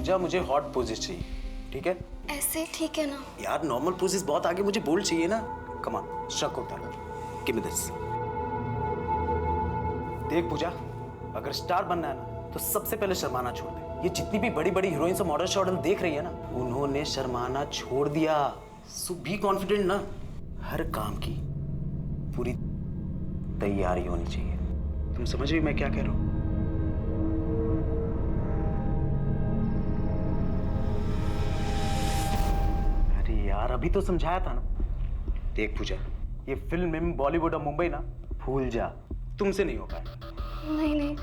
पूजा मुझे hot poses चाहिए, ठीक है? ऐसे ठीक है ना यार नॉर्मल पोजेस बहुत आगे, मुझे बोल्ड चाहिए ना। कम ऑन, शक होता है। Give me this. देख पूजा, अगर स्टार बनना है ना तो सबसे पहले शर्माना छोड़ दे। ये जितनी भी बड़ी बड़ी हीरोइंस और मॉडल शॉडल देख रही है ना, उन्होंने शर्माना छोड़ दिया। सो बी कॉन्फिडेंट ना। हर काम की पूरी तैयारी होनी चाहिए। तुम समझ रही मैं क्या कह रहा हूं? अरे यार अभी तो समझाया था ना। देख पूजा, ये फिल्म में बॉलीवुड और मुंबई ना भूल जा, तुमसे नहीं हो पाएगा। नहीं नहीं,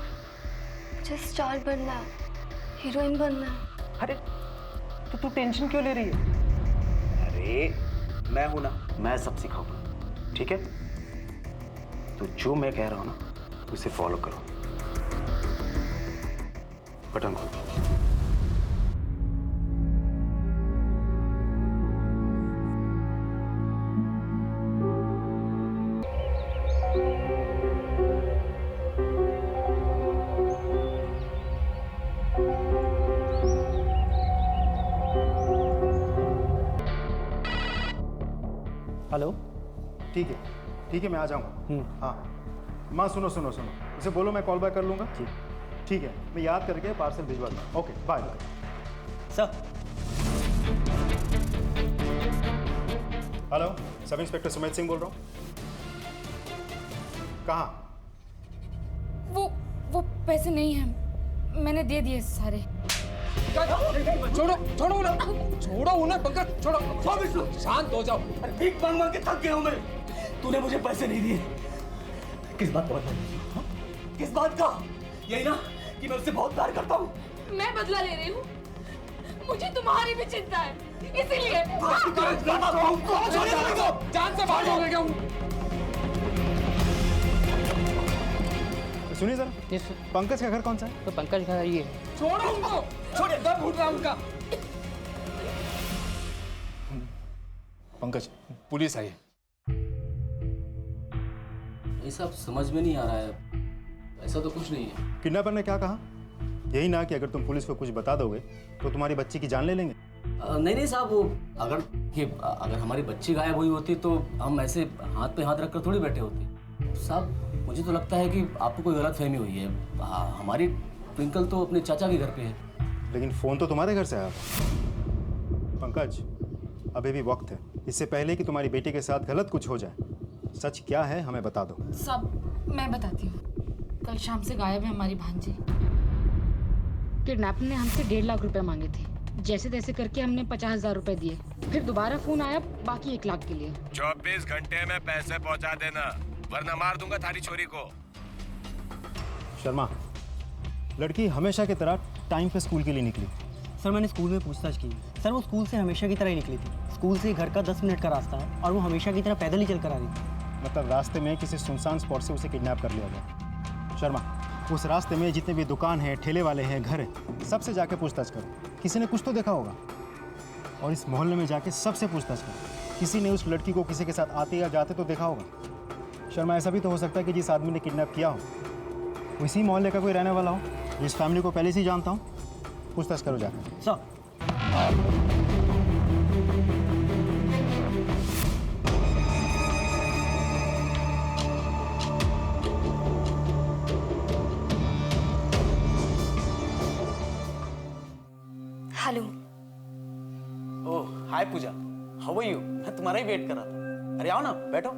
मुझे स्टार बनना है, हीरोइन बनना है। अरे तो तू टेंशन क्यों ले रही है? अरे मैं हूं ना, मैं सब सिखाऊंगा, ठीक है? तो जो मैं कह रहा हूं ना उसे फॉलो करो। बटन खोल। हेलो। ठीक है मैं आ जाऊँगा। हाँ माँ सुनो, उसे बोलो मैं कॉल बैक कर लूँगा। ठीक है, मैं याद करके पार्सल भिजवा दूँगा। Okay bye bye. Sir. Hello, सब इंस्पेक्टर सुमित सिंह बोल रहा हूँ। कहाँ? वो पैसे नहीं हैं, मैंने दे दिए सारे। छोड़ो उन्हें पंकज, छोड़ो। शांत हो जाओ। अरे भीख मांग मांग के थक गया हूं मैं। तूने मुझे पैसे नहीं दिए, किस बात का बदला? किस बात का? यही ना कि मैं उससे बहुत प्यार करता हूँ। मैं बदला ले रही हूँ, मुझे तुम्हारी भी चिंता है, इसीलिए। जान से बाहर हो गया हूँ। सुनिए सर, पंकज का घर कौन सा है? तो पंकज का ये छोड़ो उनको, छोड़िए, दम घुट रहा उनका। पंकज, पुलिस आई है। ये सब समझ में नहीं आ रहा है, ऐसा तो कुछ नहीं है। किडनैपर ने क्या कहा? यही ना कि अगर तुम पुलिस को कुछ बता दोगे तो तुम्हारी बच्ची की जान ले लेंगे। नहीं साहब, वो अगर हमारी बच्ची गायब हुई होती तो हम ऐसे हाथ पे हाथ रखकर थोड़ी बैठे होते। साहब मुझे तो लगता है कि आपको कोई गलतफहमी हुई है। हमारी ट्विंकल तो अपने चाचा के घर पे है। लेकिन फोन तो तुम्हारे घर से आया था। पंकज, अभी भी वक्त है, इससे पहले कि तुम्हारी बेटी के साथ गलत कुछ हो जाए। सच क्या है हमें बता दो। सब मैं बताती हूँ। कल शाम से गायब है हमारी भांजी। किडनैपर ने हमसे 1.5 लाख रुपए मांगे थे। जैसे तैसे करके हमने 50,000 रुपए दिए। फिर दोबारा फोन आया बाकी 1 लाख के लिए। 24 घंटे में पैसे पहुंचा देना, वरना मार दूंगा थारी छोरी को। शर्मा, लड़की हमेशा की तरह टाइम पे स्कूल के लिए निकली। सर मैंने स्कूल में पूछताछ की। सर वो स्कूल से हमेशा की तरह ही निकली थी। स्कूल से घर का 10 मिनट का रास्ता है और वो हमेशा की तरह पैदल ही चल कर आ रही थी। मतलब रास्ते में किसी सुनसान स्पॉट से उसे किडनैप कर लिया गया। शर्मा, उस रास्ते में जितने भी दुकान हैं, ठेले वाले हैं, घर हैं, सबसे जाके पूछताछ करो। किसी ने कुछ तो देखा होगा। और इस मोहल्ले में जाके सबसे पूछताछ करो, किसी ने उस लड़की को किसी के साथ आते या जाते तो देखा होगा। शर्मा, ऐसा भी तो हो सकता है कि जिस आदमी ने किडनैप किया हो वो इसी मोहल्ले का कोई रहने वाला हो, जिस फैमिली को पहले से ही जानता हूँ। पूछताछ करो जाकर। Sir hello. Oh hi Pooja, how are you? मैं तुम्हारा ही वेट कर रहा था। अरे आओ ना, बैठो।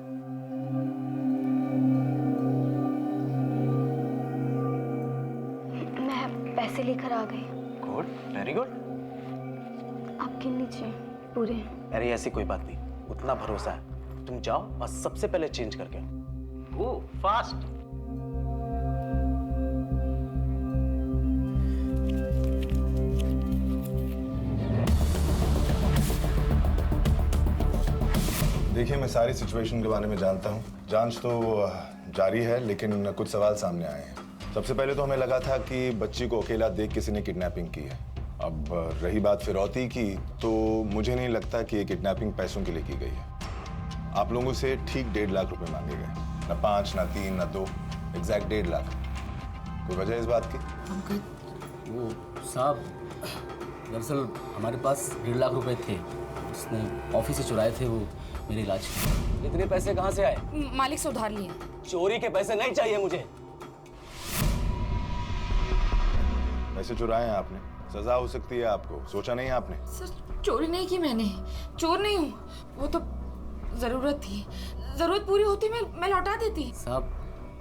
मैं पैसे लेकर आ गई। Good, very good. आपके नीचे पूरे। अरे ऐसी कोई बात नहीं, उतना भरोसा है। तुम जाओ और सबसे पहले चेंज करके आओ। ओह फास्ट। देखिए, मैं सारी सिचुएशन के बारे में जानता हूँ। जांच तो जारी है, लेकिन कुछ सवाल सामने आए हैं। सबसे पहले तो हमें लगा था कि बच्ची को अकेला देख किसी ने किडनैपिंग की है। अब रही बात फिरौती की, तो मुझे नहीं लगता कि ये किडनैपिंग पैसों के लिए की गई है। आप लोगों से ठीक 1.5 लाख रुपए मांगे गए, ना 5, ना 3, ना 2, एग्जैक्ट 1.5 लाख। कोई वजह इस बात की? वो साहब, दरअसल हमारे पास 1.5 लाख रुपए थे, उसने ऑफिस से चुराए थे, वो मेरे इलाज के। इतने पैसे कहाँ से आए? मालिक से उधार लिए। चोरी के पैसे नहीं चाहिए मुझे। पैसे चुराए हैं आपने, सजा हो सकती है आपको, सोचा नहीं आपने? सर चोरी नहीं की मैंने, चोर नहीं हूँ। वो तो जरूरत थी, जरूरत पूरी होती मैं लौटा देती। साहब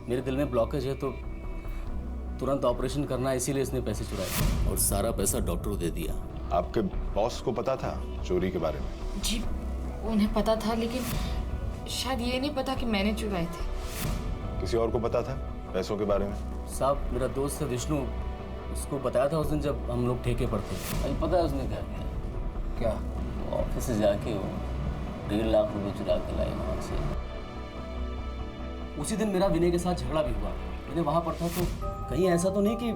मेरे दिल में ब्लॉकेज है तो तुरंत ऑपरेशन करना है, इसीलिए इसने पैसे चुराए और सारा पैसा डॉक्टर को दे दिया। आपके बॉस को पता था चोरी के बारे में? जी उन्हें पता था, लेकिन शायद ये नहीं पता कि मैंने चुराए थे। किसी और को पता था पैसों के बारे में? साहब मेरा दोस्त है विष्णु, उसको बताया था उस दिन जब हम लोग ठेके पर थे। अभी पता है उसने क्या किया? क्या? ऑफिस से जाके वो 1.5 लाख रुपए चुरा के लाए वहाँ से। उसी दिन मेरा विनय के साथ झगड़ा भी हुआ। विनय वहाँ पर था तो कहीं ऐसा तो नहीं कि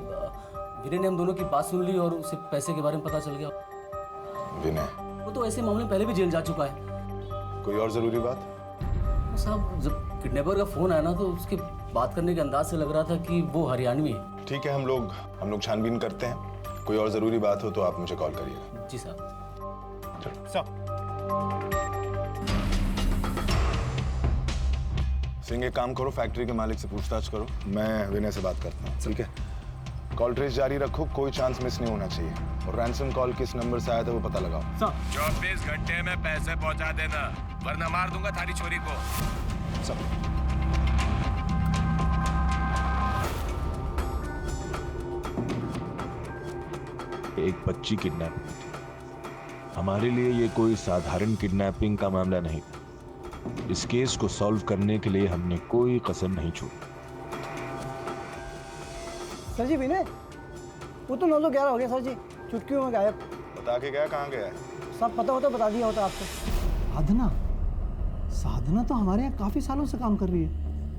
विनय ने हम दोनों की बात सुन ली और उसे पैसे के बारे में पता चल गया? विनय? वो तो ऐसे मामले में पहले भी जेल जा चुका है। कोई और जरूरी बात? साहब जब किडनैपर का फोन आया ना तो उसके बात करने के अंदाज से लग रहा था कि वो हरियाणवी है। ठीक है, हम लोग छानबीन करते हैं। कोई और जरूरी बात हो तो आप मुझे कॉल करिएगा। जी साहब। सिंह एक काम करो, फैक्ट्री के मालिक से पूछताछ करो, मैं विनय से बात करता हूँ। ठीक है, कॉल ट्रेस जारी रखो, कोई चांस मिस नहीं होना चाहिए। और रैंसम कॉल किस नंबर से आया था वो पता लगाओ। 24 घंटे में पैसे पहुंचा देना, वरना मार दूंगा थारी छोरी को। एक बच्ची किडनैप हुई थी। हमारे लिए ये कोई साधारण किडनैपिंग का मामला नहीं था। इस केस को सॉल्व करने के लिए हमने कोई कसम नहीं छोड़ी। सर जी विनय, वो तो 9:11 हो गया सर जी, चुटकियों में गायब। बता के गया कहाँ गया है? सब पता होता बता दिया होता आपको। साधना, साधना तो हमारे यहाँ काफी सालों से काम कर रही है,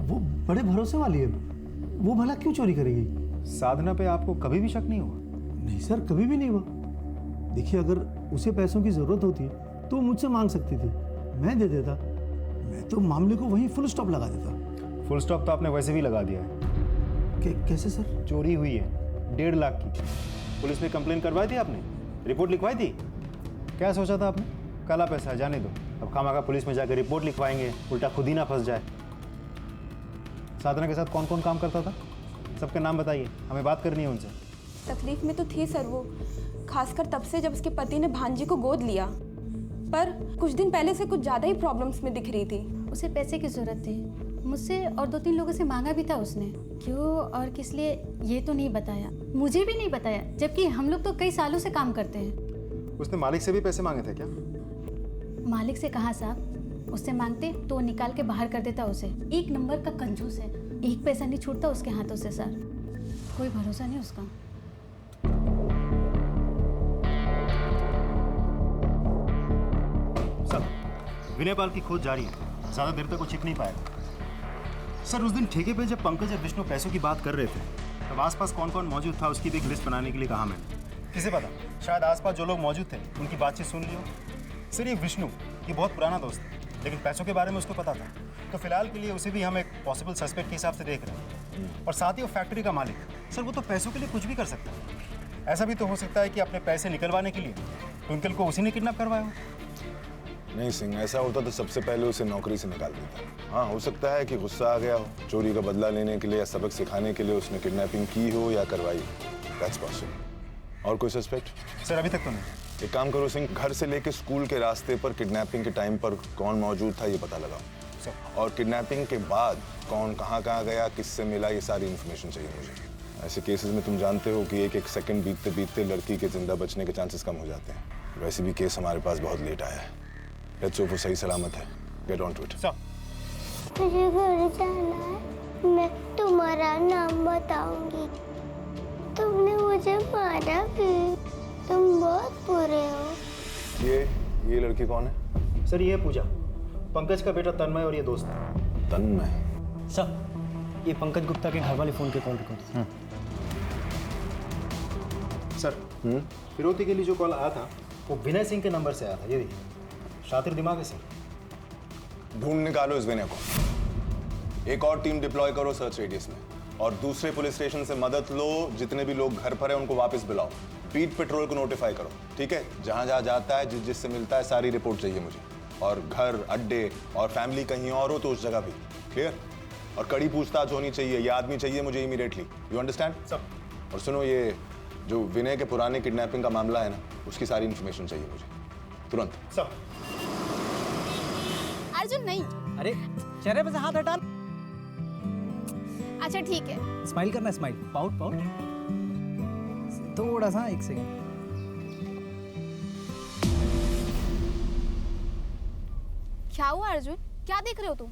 वो बड़े भरोसे वाली है, वो भला क्यों चोरी करेगी? साधना पे आपको कभी भी शक नहीं हुआ? नहीं सर, कभी भी नहीं हुआ। देखिए अगर उसे पैसों की जरूरत होती तो मुझसे मांग सकती थी, मैं दे देता। मैं तो मामले को वहीं फुल स्टॉप लगा देता। फुल स्टॉप तो आपने वैसे भी लगा दिया है। कैसे सर? चोरी हुई है 1.5 लाख की। पुलिस में कंप्लेन करवाई थी आपने? रिपोर्ट लिखवाई थी? क्या सोचा था आपने? काला पैसा है, जाने दो। अब खामखा पुलिस में जाकर रिपोर्ट लिखवाएंगे, उल्टा खुद ही ना फंस जाए। साधना के साथ कौन कौन काम करता था? सबके नाम बताइए, हमें बात करनी है उनसे। तकलीफ में तो थी सर वो, खासकर तब से जब उसके पति ने भांजी को गोद लिया। पर कुछ दिन पहले से कुछ ज़्यादा ही प्रॉब्लम्स में दिख रही थी। उसे पैसे की ज़रूरत थी, मुझसे और 2-3 लोगों से मांगा भी था उसने। क्यों और किस लिए ये तो नहीं बताया, मुझे भी नहीं बताया, जबकि हम लोग तो कई सालों से काम करते हैं। उसने मालिक से भी पैसे मांगे थे क्या? मालिक से कहाँ साहब, उससे मांगते तो निकाल के बाहर कर देता उसे। एक नंबर का कंजूस है, एक पैसा नहीं छूटता उसके हाथों से सर, कोई भरोसा नहीं उसका। विनय पाल की खोज जारी है, ज़्यादा देर तक वो छिप नहीं पाएगा। सर उस दिन ठेके पे जब पंकज और विष्णु पैसों की बात कर रहे थे तब आसपास कौन कौन मौजूद था उसकी भी एक लिस्ट बनाने के लिए कहा मैंने। किसे पता, शायद आसपास जो लोग मौजूद थे उनकी बातचीत सुन ली हो। सर ये विष्णु ये बहुत पुराना दोस्त है, लेकिन पैसों के बारे में उसको पता था, तो फिलहाल के लिए उसे भी हम एक पॉसिबल सस्पेक्ट के हिसाब से देख रहे हैं। और साथ ही वो फैक्ट्री का मालिक, सर वो तो पैसों के लिए कुछ भी कर सकता है। ऐसा भी तो हो सकता है कि अपने पैसे निकलवाने के लिए ट्विंकल को उसी ने किडनैप करवाया हो। नहीं सिंह, ऐसा होता तो सबसे पहले उसे नौकरी से निकाल देता। हाँ, हो सकता है कि गुस्सा आ गया हो, चोरी का बदला लेने के लिए या सबक सिखाने के लिए उसने किडनैपिंग की हो या करवाई। That's possible. और कोई सस्पेक्ट? सर अभी तक तो नहीं। एक काम करो सिंह, घर से लेके स्कूल के रास्ते पर किडनैपिंग के टाइम पर कौन मौजूद था ये पता लगाओ। और किडनैपिंग के बाद कौन कहाँ गया, किससे मिला, ये सारी इन्फॉर्मेशन चाहिए मुझे। ऐसे केसेस में तुम जानते हो कि एक सेकंड बीतते बीतते लड़की के जिंदा बचने के चांसेस कम हो जाते हैं। वैसे भी केस हमारे पास बहुत लेट आया है। लेट्स होप वो सही सलामत है। Get on to it. मुझे घर जाना है, मैं तुम्हारा नाम बताऊंगी। तुमने मुझे मारा भी, तुम बहुत बुरे हो। ये लड़की कौन है? सर ये है पूजा, पंकज का बेटा तन्मय और ये दोस्त है। तन्मय? सर ये पंकज गुप्ता के घर वाले फोन के कॉल रिकॉर्ड। सर फिरौती के लिए जो कॉल आया था वो विनय सिंह के नंबर से आया था। ये देखिए, शातिर दिमाग है सर। ढूंढ निकालो इस विनय को। एक और टीम डिप्लॉय करो सर्च रेडियस में। और दूसरे पुलिस स्टेशन से मदद लो। जितने भी लोग घर पर हैं उनको वापस बुलाओ। बीट पेट्रोल को नोटिफाई करो, ठीक है? जहां जहां जाता है, जिससे मिलता है, सारी रिपोर्ट चाहिए मुझे। और घर, अड्डे और फैमिली कहीं और हो तो उस जगह भी। क्लियर? और कड़ी पूछताछ होनी चाहिए। ये आदमी चाहिए मुझे इमीडिएटली। You understand? सब। और सुनो, ये जो विनय के पुराने किडनैपिंग का मामला है ना, उसकी सारी इन्फॉर्मेशन चाहिए मुझे तुरंत। सब। अर्जुन नहीं। अरे चेहरे पे से हाथ हटा। अच्छा ठीक है। स्माइल करना, स्माइल, पाउट पाउट, थोड़ा सा, 1 सेकंड। क्या हुआ अर्जुन, क्या देख रहे हो तुम?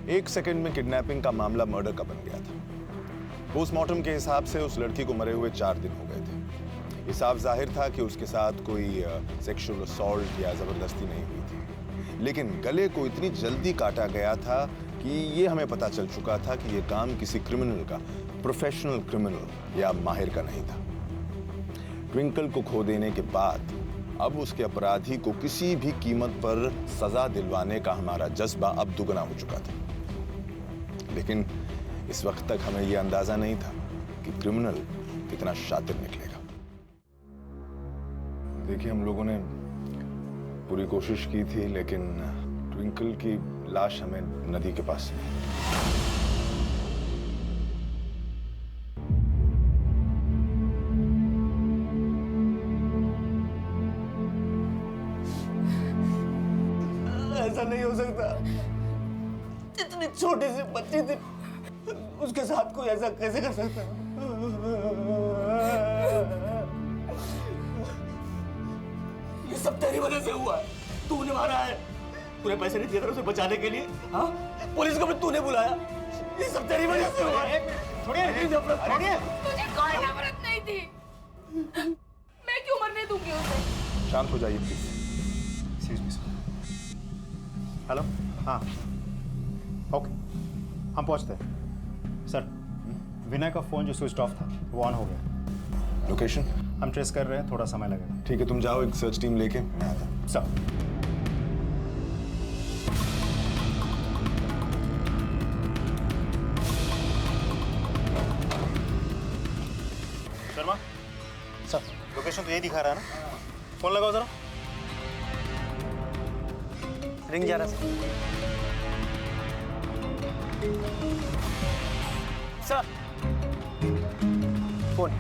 एक सेकंड में किडनैपिंग का मामला मर्डर का बन गया था। पोस्टमार्टम के हिसाब से उस लड़की को मरे हुए 4 दिन हो गए थे। ये साफ जाहिर था कि उसके साथ कोई सेक्सुअल असॉल्ट या जबरदस्ती नहीं हुई थी, लेकिन गले को इतनी जल्दी काटा गया था कि ये हमें पता चल चुका था कि ये काम किसी क्रिमिनल का, प्रोफेशनल क्रिमिनल या माहिर का नहीं था। ट्विंकल को खो देने के बाद अब उसके अपराधी को किसी भी कीमत पर सजा दिलवाने का हमारा जज्बा अब दुगना हो चुका था। लेकिन इस वक्त तक हमें यह अंदाजा नहीं था कि क्रिमिनल कितना शातिर निकलेगा। देखिए, हम लोगों ने पूरी कोशिश की थी, लेकिन ट्विंकल की लाश हमें नदी के पास मिली। ऐसा नहीं हो सकता। इतनी छोटी सी बच्ची थी, उसके साथ कोई ऐसा कैसे कर सकता? ये सब तेरी वजह से हुआ है। तूने मारा है। तूने पैसे नहीं दिए थे उसे बचाने के लिए? हाँ, पुलिस को भी तूने बुलाया। ये सब तेरी वजह से हुआ है। मुझे कोई नफरत नहीं थी। मैं क्यों मरने दूंगी उसे? शांत हो जाइए प्लीज। हेलो, हाँ, ओके, हम पहुंचते हैं। सर, विनय का फोन जो स्विच ऑफ था वो ऑन हो गया। लोकेशन हम ट्रेस कर रहे हैं, थोड़ा समय लगेगा। ठीक है, तुम जाओ, एक सर्च टीम लेके मैं आता हूं। सर। शर्मा सर, लोकेशन तो यही दिखा रहा है ना? फोन लगाओ जरा। रिंग जा रहा है सर। फोन।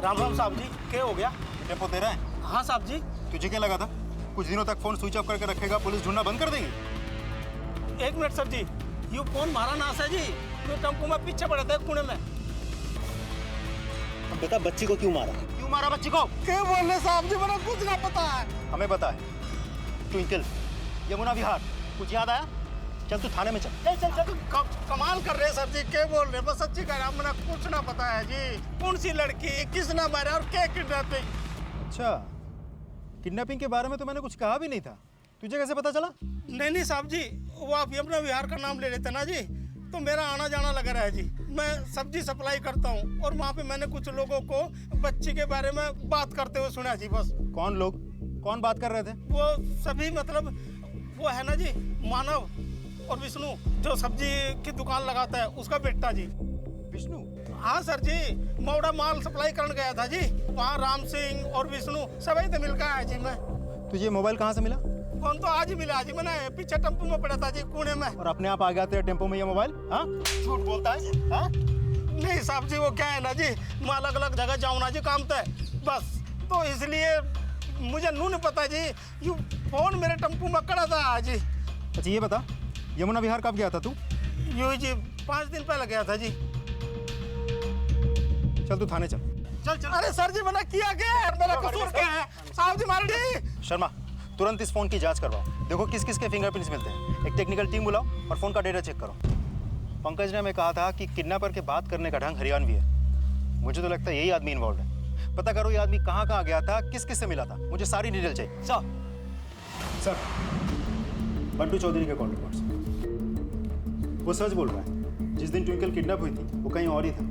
राम राम साहब जी, क्या हो गया? टेम्पो दे रहा है? हाँ साहब जी। तुझे क्या लगा था कुछ दिनों तक फोन स्विच ऑफ करके रखेगा, पुलिस ढूंढना बंद कर देगी? 1 मिनट सर जी, ये फोन मारा ना है जी। ये टेम्पो में पीछे पड़े थे पुणे में। अब बता, बच्ची को क्यों मारा? क्यों मारा बच्ची को? क्या बोल रहे साहब जी, मुझे कुछ ना पता है। हमें पता है। ट्विंकल, यमुना विहार, कुछ याद आया? चल तू थाने में चल। चल चल चल। कमाल कर रहे हैं सर जी, क्या बोल रहे हैं? बस सच्ची कह रहा हूं, मुझे कुछ ना पता है जी। कौन सी लड़की, किसने मारा और क्या किडनैपिंग? अच्छा, किडनैपिंग के बारे में तो मैंने कुछ कहा भी नहीं था। तुझे कैसे पता चला? नहीं साहब जी, वो आप यमुना विहार का नाम ले रहे थे ना जी, तो मेरा आना जाना लगा रहा है जी। मैं सब्जी सप्लाई करता हूँ और वहाँ पे मैंने कुछ लोगों को बच्ची के बारे में बात करते हुए सुना जी। बस। कौन लोग? कौन बात कर रहे थे? वो सभी, मतलब वो है ना जी, मानव और विष्णु, जो सब्जी की दुकान लगाता है, उसका बेटा जी। विष्णु? हाँ सर जी, मौड़ा माल सप्लाई करने गया था जी। वहाँ राम सिंह और विष्णु सभी तो मिल गया है जी। मैं तुझे मोबाइल कहाँ से मिला? फोन तो आज ही मिला जी, मैंने पीछे टेम्पो में पड़ा था जी, कोने में। और अपने आप आ गया तेरे टेम्पो में ये मोबाइल? हाँ, झूठ बोलता है? हाँ? नहीं साहब जी, वो क्या है ना जी, मैं अलग अलग जगह जाऊँ ना जी काम पे, बस तो इसलिए मुझे नहीं पता जी। ये फोन मेरे टेम्पो में कड़ा था आज जी। अच्छा ये बता, यमुना विहार कब गया था तू? यूं जी 5 दिन पहले गया था जी। चल तू थाने चल। चल चल। अरे सर जी, मैंने किया क्या है? मेरा कसूर क्या है? साहब जी मार दी। शर्मा, तुरंत इस फोन की जांच करवाओ। देखो किस किस के फिंगरप्रिंट्स मिलते हैं। एक टेक्निकल टीम बुलाओ और फोन का डेटा चेक करो। पंकज ने हमें कहा था कि किडनैपर के बात करने का ढंग हरियाणवी है। मुझे तो लगता है यही आदमी इन्वॉल्व है। पता करो ये आदमी कहाँ कहाँ गया था, किस किस से मिला था। मुझे सारी डिटेल चाहिए। सर, बंटू चौधरी के कॉल रिपोर्ट्स। वो सच बोल रहा है। जिस दिन ट्विंकल किडनैप हुई थी वो कहीं और ही था।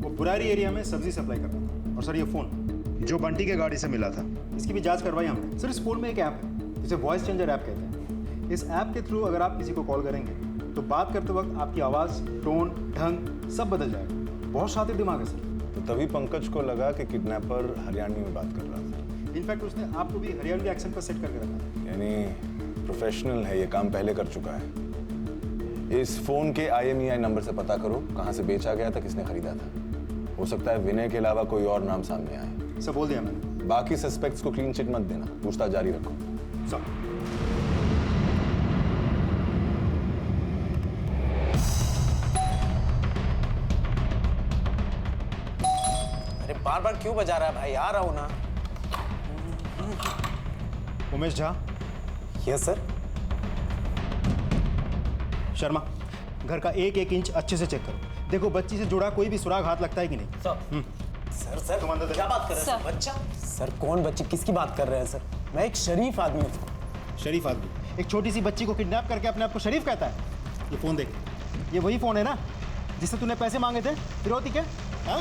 वो बुरारी एरिया में सब्जी सप्लाई करता था। और सर ये फ़ोन जो बंटी के गाड़ी से मिला था, इसकी भी जांच करवाई हमने। सर इस फ़ोन में एक ऐप है जिसे वॉइस चेंजर ऐप कहते हैं। इस ऐप के थ्रू अगर आप किसी को कॉल करेंगे तो बात करते वक्त आपकी आवाज़, टोन, ढंग सब बदल जाएगा। बहुत शातिर दिमाग है सर। तो तभी पंकज को लगा कि किडनैपर हरियाणवी में बात कर रहा था। इनफैक्ट उसने आपको भी हरियाणवी एक्सेंट पर सेट करके रखा था। यानी प्रोफेशनल है, ये काम पहले कर चुका है। इस फोन के IMEI नंबर से पता करो कहाँ से बेचा गया था, किसने खरीदा था। हो सकता है विनय के अलावा कोई और नाम सामने आए। सब बोल दिया मैंने। बाकी सस्पेक्ट्स को क्लीन चिट मत देना, पूछताछ जारी रखो। सब। अरे बार बार क्यों बजा रहा है भाई? आ रहा हूं ना। उमेश झा। Yes sir. शर्मा, घर का एक एक इंच अच्छे से चेक करो। देखो बच्ची से जुड़ा कोई भी सुराग हाथ लगता है कि नहीं। सर सर तुम अंदर क्या बात कर रहे हैं? बच्चा? सर कौन बच्ची, किसकी बात कर रहे हैं सर? मैं एक शरीफ आदमी हूँ। शरीफ आदमी एक छोटी सी बच्ची को किडनैप करके अपने आप को शरीफ कहता है? ये फोन देख, ये वही फोन है ना जिससे तूने पैसे मांगे थे? फिरौती के? हाँ?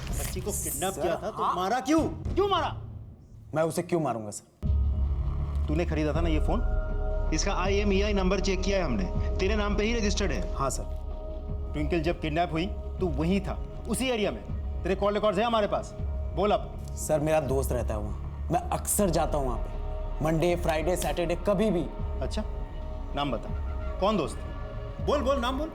बच्ची को किडनैप किया था तो मारा क्यों? क्यों मारा? मैं उसे क्यों मारूंगा सर? तूने खरीदा था ना ये फोन, इसका IMEI नंबर चेक किया है हमने, तेरे नाम पे ही रजिस्टर्ड है। हाँ सर। ट्विंकल जब किडनैप हुई तो वहीं था, उसी एरिया में। तेरे कॉल रिकॉर्ड्स हैं हमारे पास। बोल अब। सर मेरा दोस्त रहता है वहाँ, मैं अक्सर जाता हूँ वहाँ पे, मंडे, फ्राइडे, सैटरडे, कभी भी। अच्छा, नाम बता, कौन दोस्त? बोल बोल, नाम बोल।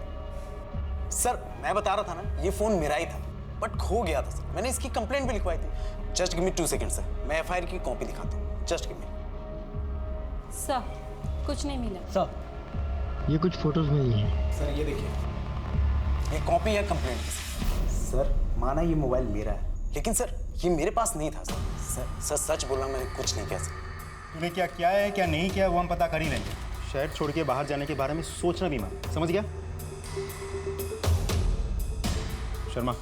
सर मैं बता रहा था ना, ये फोन मेरा ही था बट खो गया था सर। मैंने इसकी कंप्लेंट भी लिखवाई थी। Just give me 2 second sir, मैं FIR की कॉपी दिखाता हूँ। Just give me. सर कुछ नहीं मिला। सर ये कुछ फोटोज मिली हैं। सर ये देखिए, ये कॉपी है कंप्लेंट की। सर माना ये मोबाइल मेरा है, लेकिन सर ये मेरे पास नहीं था सर। सर सच बोलना, मैंने कुछ नहीं किया सर। तूने क्या किया है क्या नहीं किया वो हम पता कर ही लेंगे। शहर छोड़ के बाहर जाने के बारे में सोचना भी मत, समझ गया? शर्मा,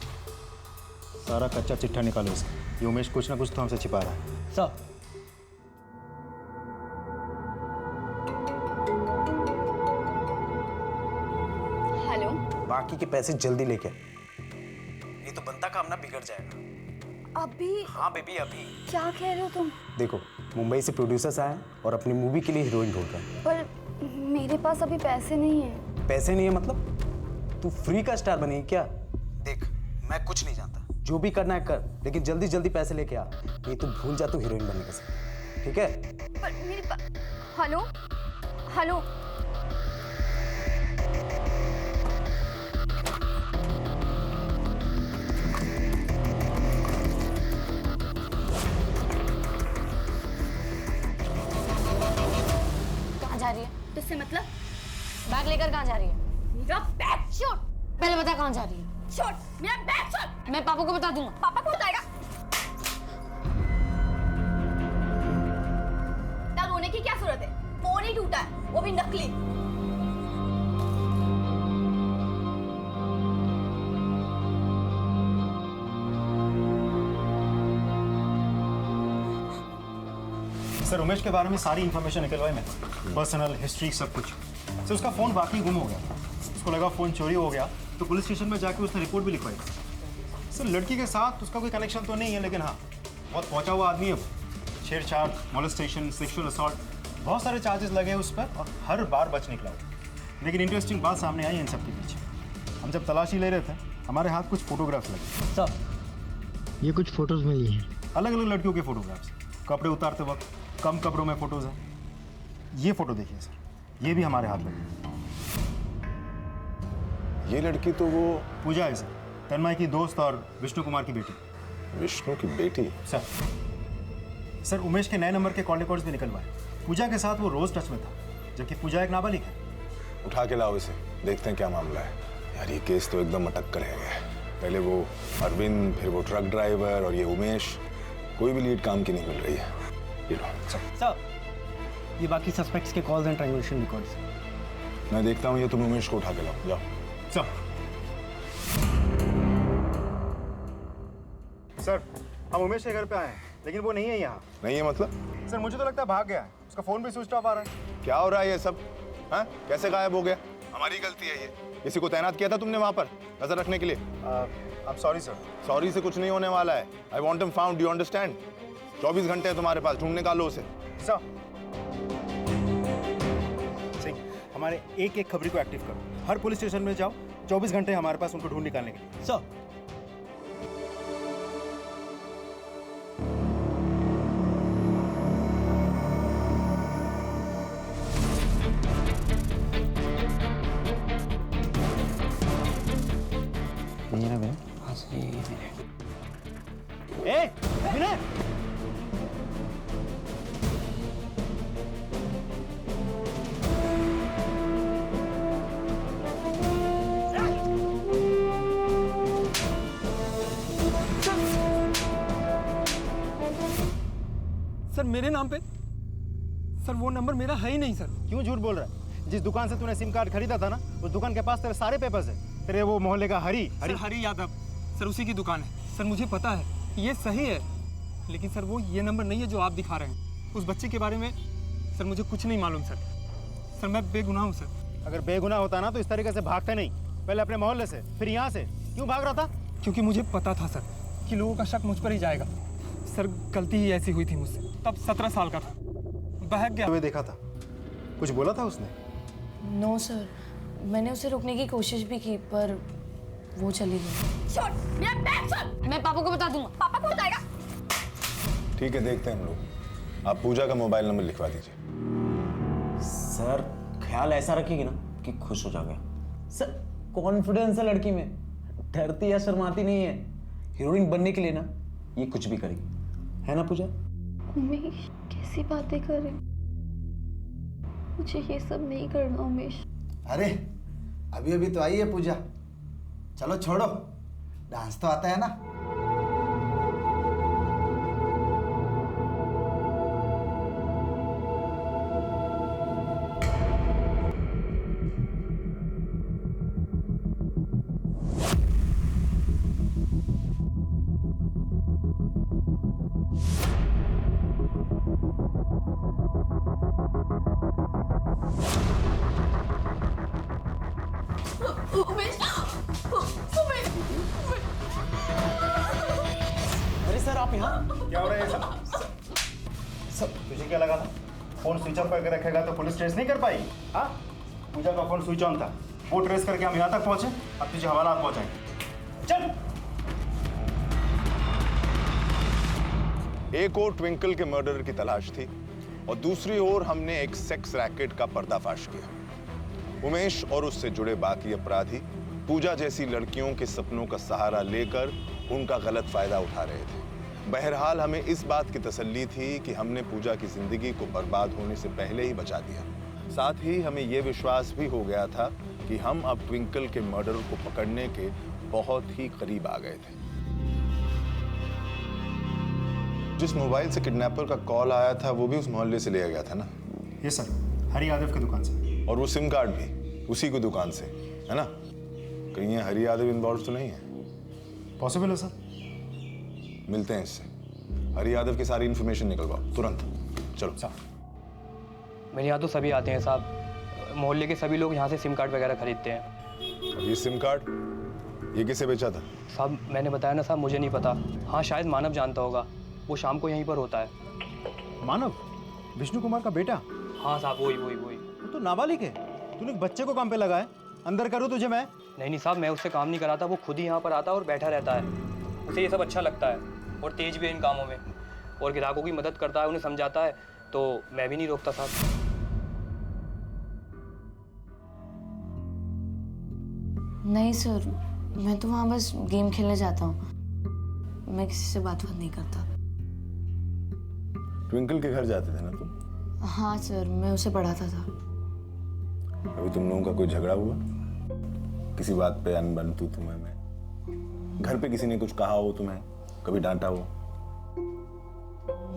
सारा कच्चा चिट्ठा निकालो इसका। ये उमेश कुछ ना कुछ तो हमसे छिपा रहा है। Sir hello. बाकी के पैसे जल्दी लेके आए, नहीं तो बनता काम ना बिगड़ जाएगा। अभी? हाँ बेबी अभी। क्या कह रहे हो तुम? देखो मुंबई से प्रोड्यूसर्स आए और अपनी मूवी के लिए हीरोइन ढूंढ रहे हैं। पर मेरे पास अभी पैसे नहीं है। पैसे नहीं है मतलब? तू फ्री का स्टार बनी क्या? देख मैं कुछ नहीं जानता, जो भी करना है कर, लेकिन जल्दी जल्दी पैसे लेके आ, नहीं तो भूल जा तू हीरोइन बनने का सर। ठीक है? पर मेरे पास। Hello hello. जा रही है? तुझसे मतलब? बैग लेकर कहाँ जा रही है? मेरा बैग छोड़। पहले बता कहाँ जा रही है? छोड़ मेरा बैग छोड़। मैं पापा को बता दूंगा। पापा को बताएगा? तब रोने की क्या जरूरत है? फोन ही टूटा है, वो भी नकली। सर उमेश के बारे में सारी इंफॉर्मेशन निकलवाई मैं, पर्सनल हिस्ट्री सब कुछ। सर उसका फ़ोन वाकई गुम हो गया, उसको लगा फ़ोन चोरी हो गया तो पुलिस स्टेशन में जाके उसने रिपोर्ट भी लिखवाई। सर लड़की के साथ उसका कोई कनेक्शन तो नहीं है, लेकिन हाँ बहुत पहुंचा हुआ आदमी है वो। छेड़छाड़, मोलेस्टेशन, सेक्सुअल असॉल्ट, बहुत सारे चार्जेस लगे उस पर और हर बार बच निकला वो। लेकिन इंटरेस्टिंग बात सामने आई इन सब के पीछे। हम जब तलाशी ले रहे थे हमारे हाथ कुछ फोटोग्राफ्स लगे। सर ये कुछ फोटोज मिली हैं, अलग अलग लड़कियों के फोटोग्राफ्स, कपड़े उतारते वक्त, कम कपड़ों में फोटोज हैं। ये फोटो देखिए सर, ये भी हमारे हाथ लगे। ये लड़की तो वो पूजा है सर, तन्मय की दोस्त और विष्णु कुमार की बेटी। विष्णु की बेटी? सर उमेश के नए नंबर के कॉल रिकॉर्ड्स भी निकलवाए। पूजा के साथ वो रोज टच में था, जबकि पूजा एक नाबालिग है। उठा के लाओ इसे, देखते हैं क्या मामला है। यार ये केस तो एकदम अटक कर रह गया है। पहले वो अरविंद, फिर वो ट्रक ड्राइवर और ये उमेश, कोई भी लीड काम की नहीं मिल रही है। सर ये बाकी सस्पेक्ट्स के कॉल्स एंड ट्रांजैक्शन रिकॉर्ड्स। मैं देखता हूँ, ये तुम उमेश को उठा के लाओ, जाओ। सर हम उमेश के घर पे आए हैं, लेकिन वो नहीं है यहाँ। नहीं है मतलब? सर मुझे तो लगता है भाग गया है, उसका फोन भी स्विच ऑफ आ रहा है। क्या हो रहा है ये सब? हाँ कैसे गायब हो गया? हमारी गलती है ये। किसी को तैनात किया था तुमने वहां पर नजर रखने के लिए? I'm sorry, sir. सॉरी से कुछ नहीं होने वाला है। I want him found, you understand? 24 घंटे हैं तुम्हारे पास, ढूंढ निकालो उसे। सर सिंह, हमारे एक एक खबरी को एक्टिव करो। हर पुलिस स्टेशन में जाओ, 24 घंटे हमारे पास उनको ढूंढ निकालने के लिए। सर विनय! सर मेरे नाम पे? सर वो नंबर मेरा है ही नहीं सर। क्यों झूठ बोल रहा है? जिस दुकान से तूने सिम कार्ड खरीदा था ना, उस दुकान के पास तेरे सारे पेपर्स है। तेरे वो मोहल्ले का हरी हरी यादव सर, उसी की दुकान है। सर मुझे पता है ये सही है, लेकिन सर वो ये नंबर नहीं है जो आप दिखा रहे हैं। उस बच्चे के बारे में सर मुझे कुछ नहीं मालूम सर। सर मैं बेगुनाह हूँ सर। अगर बेगुनाह होता ना तो इस तरीके से भागते नहीं। पहले अपने मोहल्ले से, फिर यहाँ से। क्यों भाग रहा था? क्योंकि मुझे पता था सर कि लोगों का शक मुझ पर ही जाएगा। सर गलती ही ऐसी हुई थी मुझसे। तब 17 साल का था, बहक गया। तुम्हें देखा था, कुछ बोला था उसने? नो सर, मैंने उसे रोकने की कोशिश भी की पर वो चली गई। मैं पापा को बता दूंगा। पापा को बताएगा। ठीक है, देखते हैं हम लोग। आप पूजा का मोबाइल नंबर लिखवा दीजिए। सर ख्याल ऐसा रखिएगी ना कि खुश हो जाओगे। सर कॉन्फिडेंस है लड़की में, डरती या शर्माती नहीं है। हीरोइन बनने के लिए ना ये कुछ भी करेगी, है ना पूजा? उमेश कैसी बातें कर रहे? मुझे ये सब नहीं करना उमेश। अरे अभी अभी तो आई है पूजा, चलो छोड़ो, डांस तो आता है ना। अरे सर आप यहाँ? क्या हो रहा है सब? तुझे क्या लगा था फोन स्विच ऑफ करके रखेगा तो पुलिस ट्रेस नहीं कर पाएगी? हाँ, पूजा का फोन स्विच ऑन था, वो ट्रेस करके हम यहाँ तक पहुंचे। अब तुझे हवालात पहुंचाएंगे। चल। एक और ट्विंकल के मर्डर की तलाश थी और दूसरी ओर हमने एक सेक्स रैकेट का पर्दाफाश किया। उमेश और उससे जुड़े बाकी अपराधी पूजा जैसी लड़कियों के सपनों का सहारा लेकर उनका गलत फायदा उठा रहे थे। बहरहाल हमें इस बात की तसल्ली थी कि हमने पूजा की जिंदगी को बर्बाद होने से पहले ही बचा दिया। साथ ही हमें यह विश्वास भी हो गया था कि हम अब ट्विंकल के मर्डर को पकड़ने के बहुत ही करीब आ गए थे। जिस मोबाइल से किडनैपर का कॉल आया था वो भी उस मोहल्ले से लिया गया था ना? ये सर, हरी यादव की दुकान से। और वो सिम कार्ड भी उसी की दुकान से, है ना? कहीं ये हरी यादव इन्वॉल्व तो नहीं है? पॉसिबल है सर। मिलते हैं इससे, हरी यादव की सारी इंफॉर्मेशन निकलवाओ तुरंत। चलो साहब। मेरे यहाँ तो सभी आते हैं साहब, मोहल्ले के सभी लोग यहाँ से सिम कार्ड वगैरह खरीदते हैं। अब ये सिम कार्ड ये किसे बेचा था? साहब मैंने बताया ना साहब, मुझे नहीं पता। हाँ शायद मानव जानता होगा, वो शाम को यहीं पर होता है। मानव? विष्णु कुमार का बेटा? हाँ साहब वही। वो तो नाबालिग है, तूने बच्चे को काम पे लगाया। अंदर करूँ तुझे मैं? नहीं साहब, मैं उससे काम नहीं कराता, वो खुद ही यहाँ पर आता और बैठा रहता है। उसे ये सब अच्छा लगता है और तेज भी है इन कामों में, और ग्राहकों की मदद करता है, उन्हें समझाता है, तो मैं भी नहीं रोकता साहब। नहीं सर, मैं तो वहाँ बस गेम खेलने जाता हूँ, मैं किसी से बात नहीं करता। ट्विंकल के घर जाते थे ना तुम? हाँ सर, मैं उसे पढ़ाता था। अभी तुम लोगों का कोई झगड़ा हुआ? किसी बात पे अनबन तू तुम्हें में? घर पे किसी ने कुछ कहा हो तुम्हें, कभी डांटा हो?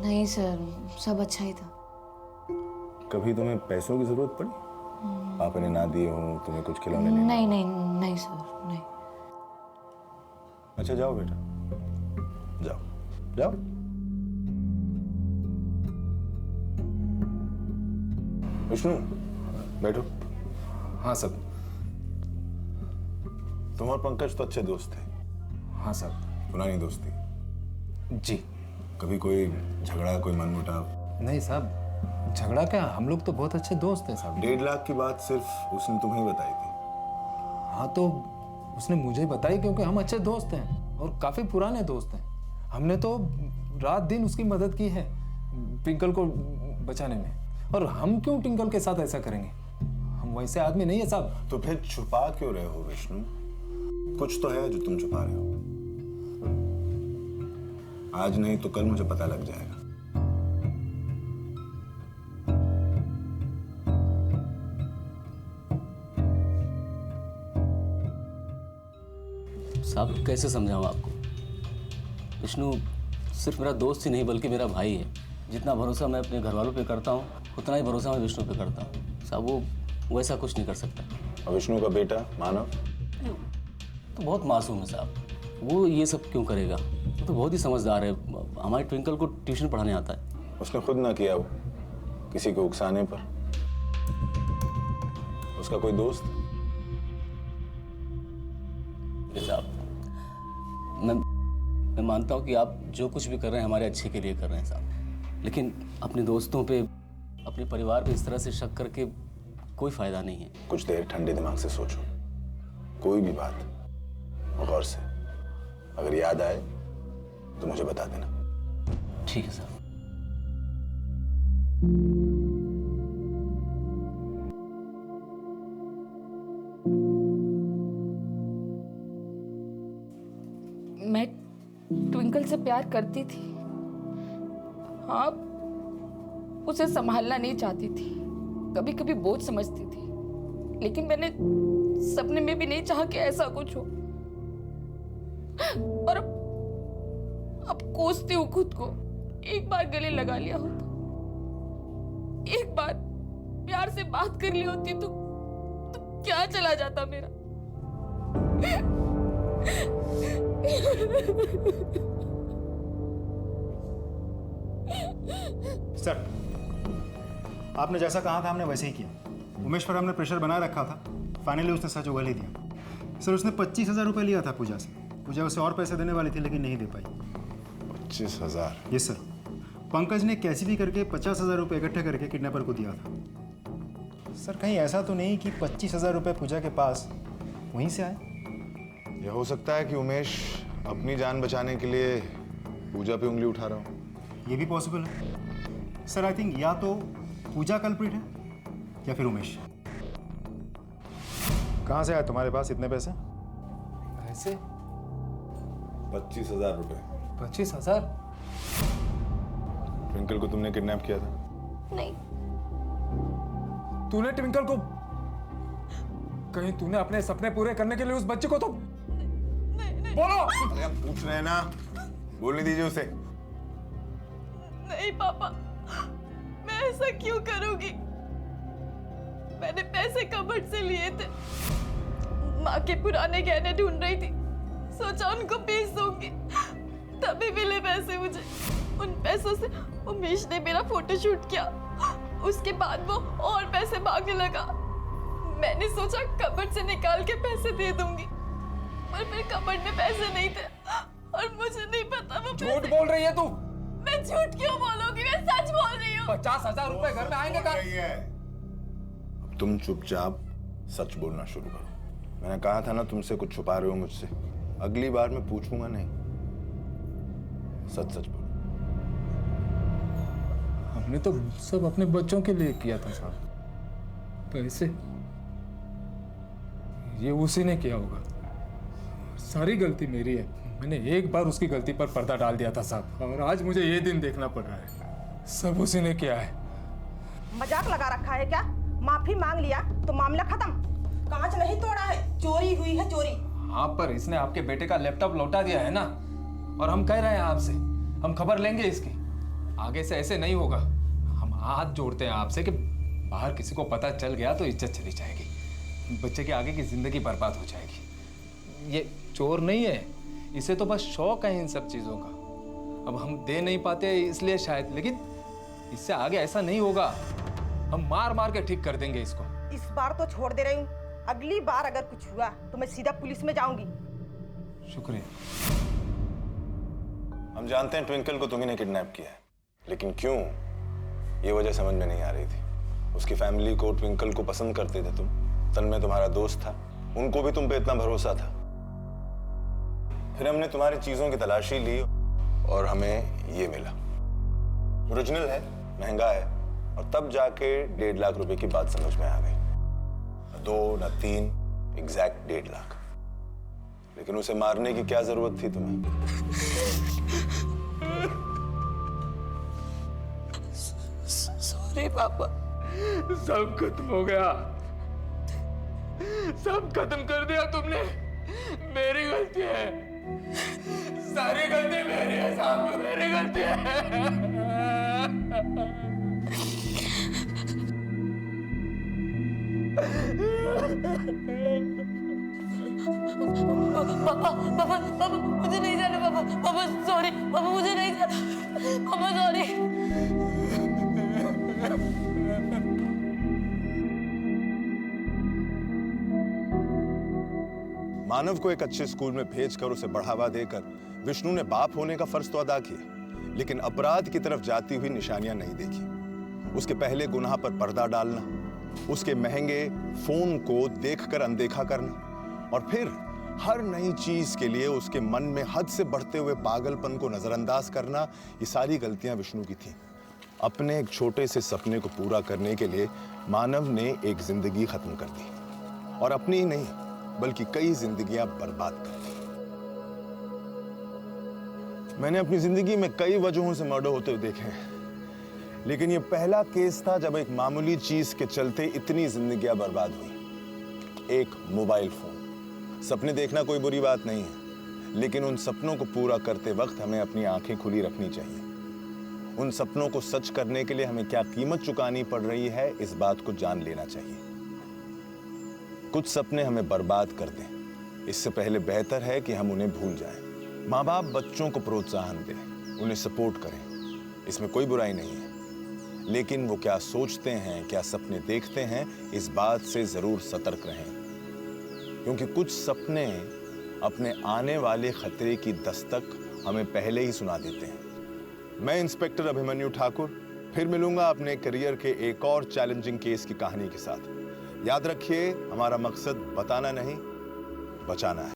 नहीं सर, सब अच्छा ही था। कभी तुम्हें पैसों की जरूरत पड़ी? पापा ने ना दिए हो तुम्हें कुछ खिलौने? नहीं सर, नहीं। अच्छा जाओ बेटा, जाओ जाओ। विष्णु बैठो। हाँ सब। तुम और पंकज तो अच्छे दोस्त थे। हाँ सर। पुरानी दोस्ती। जी। कभी कोई झगड़ा, कोई मनमुटाव? नहीं साहब, झगड़ा क्या, हम लोग तो बहुत अच्छे दोस्त हैं साहब। 1.5 लाख की बात सिर्फ उसने तुम्हें ही बताई थी? हाँ तो उसने मुझे बताई क्योंकि हम अच्छे दोस्त हैं और काफ़ी पुराने दोस्त हैं। हमने तो रात दिन उसकी मदद की है ट्विंकल को बचाने में, और हम क्यों ट्विंकल के साथ ऐसा करेंगे? हम वैसे आदमी नहीं है साहब। तो फिर छुपा क्यों रहे हो विष्णु? कुछ तो है जो तुम छुपा रहे हो। आज नहीं तो कल मुझे पता लग जाएगा। साहब कैसे समझाऊं आपको? विष्णु सिर्फ मेरा दोस्त ही नहीं बल्कि मेरा भाई है। जितना भरोसा मैं अपने घर वालों पे करता हूँ उतना ही भरोसा मैं विष्णु पे करता हूँ। साहब वो वैसा कुछ नहीं कर सकता। और विष्णु का बेटा मानव तो बहुत मासूम है साहब, वो ये सब क्यों करेगा? वो तो बहुत ही समझदार है। हमारे ट्विंकल को ट्यूशन पढ़ाने आता है। उसने खुद ना किया, वो किसी को उकसाने पर। उसका कोई दोस्त? साहब मैं मानता हूँ कि आप जो कुछ भी कर रहे हैं हमारे अच्छे के लिए कर रहे हैं साहब, लेकिन अपने दोस्तों पे, अपने परिवार पे इस तरह से शक करके कोई फायदा नहीं है। कुछ देर ठंडे दिमाग से सोचो, कोई भी बात गौर से, अगर याद आए तो मुझे बता देना। ठीक है साहब। मैं ट्विंकल से प्यार करती थी। हाँ, उसे संभालना नहीं चाहती थी, कभी कभी बोझ समझती थी, लेकिन मैंने सपने में भी नहीं चाहा कि ऐसा कुछ हो। और अब कोसती हूँ खुद को। एक बार गले लगा लिया होता, एक बार प्यार से बात कर ली होती तो क्या चला जाता मेरा। सर, आपने जैसा कहा था हमने वैसे ही किया। उमेश पर हमने प्रेशर बनाए रखा था, फाइनली उसने सच उगल ही दिया। सर उसने 25,000 रुपये लिया था पूजा से। पूजा उसे और पैसे देने वाली थी लेकिन नहीं दे पाई। 25,000? Yes sir. पंकज ने कैसे भी करके 50,000 रुपये इकट्ठे करके किडनैपर को दिया था। सर कहीं ऐसा तो नहीं कि 25,000 रुपये पूजा के पास वहीं से आए? यह हो सकता है कि उमेश अपनी जान बचाने के लिए पूजा पे उंगली उठा रहा हो। ये भी पॉसिबल है सर। आई थिंक या तो पूजा कल्प्रिट है या फिर उमेश। कहाँ से आए तुम्हारे पास इतने पैसे? पैसे? 25,000 रुपये। 25,000? ट्विंकल को तुमने किडनैप किया था? नहीं। तूने ट्विंकल को? कहीं तूने अपने सपने पूरे करने के लिए उस बच्चे को तो बोलो। अरे हम पूछ रहे हैं ना, बोलने दीजिए उसे। नहीं पापा, मैं ऐसा क्यों करूंगी? मैंने पैसे कबर्ड से लिए थे, माँ के पुराने गहने ढूंढ रही थी, सोचा उनको बेच दूंगी, तभी मिले पैसे मुझे। उन पैसों से उमेश ने मेरा फोटोशूट किया, उसके बाद वो और पैसे मांगने लगा। मैंने सोचा कबर्ड से निकाल के पैसे दे दूंगी, पर फिर कबर्ड में पैसे नहीं थे और मुझे नहीं पता वो झूठ बोल रही है तू। मैं झूठ क्यों बोलूंगी? मैं सच बोल रही हूँ। 50,000 रुपए घर में आएंगे कहाँ? अब तुम चुपचाप सच बोलना शुरू करो। मैंने कहा था ना तुमसे कुछ छुपा रहे हो मुझसे। अगली बार मैं पूछूंगा नहीं, सच सच बोलो। हमने तो सब अपने बच्चों के लिए किया था साहब। पैसे ये उसी ने किया होगा। सारी गलती मेरी है। मैंने एक बार उसकी गलती पर पर्दा डाल दिया था साहब, और आज मुझे ये दिन देखना पड़ रहा है। सब उसी ने किया है। मजाक लगा रखा है क्या? माफी मांग लिया तो मामला खत्म। कांच नहीं तोड़ा है, चोरी हुई है चोरी। हाँ, पर इसने आपके बेटे का लैपटॉप लौटा दिया है ना, और हम कह रहे हैं आपसे, हम खबर लेंगे इसकी। आगे से ऐसे नहीं होगा। हम हाथ जोड़ते हैं आपसे कि बाहर किसी को पता चल गया तो इज्जत चली जाएगी, बच्चे के आगे की जिंदगी बर्बाद हो जाएगी। ये चोर नहीं है, इसे तो बस शौक है इन सब चीजों का। अब हम दे नहीं पाते इसलिए शायद, लेकिन इससे आगे ऐसा नहीं होगा। हम मार मार के ठीक कर देंगे इसको। इस बार तो छोड़ दे रही हूँ, अगली बार अगर कुछ हुआ तो मैं सीधा पुलिस में जाऊंगी। शुक्रिया। हम जानते हैं ट्विंकल को तुम्ही ने किडनैप किया है, लेकिन क्यों, ये वजह समझ में नहीं आ रही थी। उसकी फैमिली को, ट्विंकल को पसंद करते थे तुम, तन्मय तुम्हारा दोस्त था, उनको भी तुम पे इतना भरोसा था। फिर हमने तुम्हारी चीजों की तलाशी ली और हमें ये मिला। ओरिजिनल है, महंगा है, और तब जाके 1.5 लाख रुपए की बात समझ में आ गई। न 2 न 3, एग्जैक्ट 1.5 लाख। लेकिन उसे मारने की क्या जरूरत थी तुम्हें? सॉरी पापा। सब खत्म हो गया, सब खत्म कर दिया तुमने। मेरी गलती है, सारी गलती मेरी है साहब, मेरी गलती है। पापा पापा पापा मुझे नहीं जाना। पापा पापा सॉरी। पापा मुझे नहीं जाना। पापा सॉरी। मानव को एक अच्छे स्कूल में भेजकर उसे बढ़ावा देकर विष्णु ने बाप होने का फर्ज तो अदा किया, लेकिन अपराध की तरफ जाती हुई निशानियां नहीं देखी। उसके पहले गुनाह पर पर्दा डालना, उसके महंगे फोन को देखकर अनदेखा करना, और फिर हर नई चीज के लिए उसके मन में हद से बढ़ते हुए पागलपन को नजरअंदाज करना, ये सारी गलतियां विष्णु की थीं। अपने एक छोटे से सपने को पूरा करने के लिए मानव ने एक जिंदगी खत्म कर दी, और अपनी ही नहीं बल्कि कई जिंदगियां बर्बाद कर दी। मैंने अपनी जिंदगी में कई वजहों से मर्डर होते हुए देखे हैं, लेकिन ये पहला केस था जब एक मामूली चीज के चलते इतनी जिंदगियां बर्बाद हुई। एक मोबाइल फोन। सपने देखना कोई बुरी बात नहीं है, लेकिन उन सपनों को पूरा करते वक्त हमें अपनी आंखें खुली रखनी चाहिए। उन सपनों को सच करने के लिए हमें क्या कीमत चुकानी पड़ रही है, इस बात को जान लेना चाहिए। कुछ सपने हमें बर्बाद कर दें, इससे पहले बेहतर है कि हम उन्हें भूल जाएं। माँ बाप बच्चों को प्रोत्साहन दें, उन्हें सपोर्ट करें, इसमें कोई बुराई नहीं है, लेकिन वो क्या सोचते हैं, क्या सपने देखते हैं, इस बात से जरूर सतर्क रहें, क्योंकि कुछ सपने अपने आने वाले खतरे की दस्तक हमें पहले ही सुना देते हैं। मैं इंस्पेक्टर अभिमन्यु ठाकुर फिर मिलूंगा अपने करियर के एक और चैलेंजिंग केस की कहानी के साथ। याद रखिए, हमारा मकसद बताना नहीं, बचाना है।